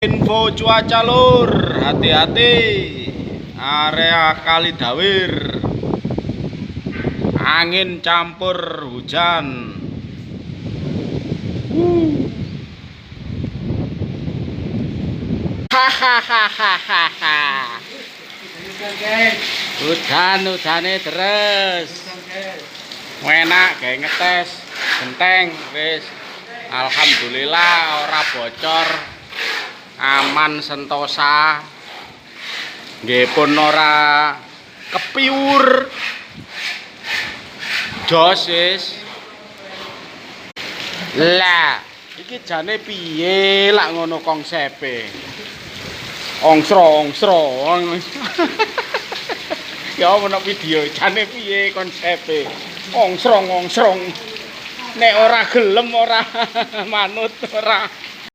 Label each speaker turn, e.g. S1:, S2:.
S1: Info cuaca lur, hati-hati area Kalidawir, angin campur hujan. Hahaha. Udan-udane terus. Enak kayak ngetes genteng wis. Alhamdulillah ora bocor. Aman sentosa. Nggih pun ora kepiur. Jos wis. Lah, iki jane piye lak ngono konsepé? Ongsro. Ya ono video jane piye konsepé? Ongsrong. Nek ora gelem ora manut ora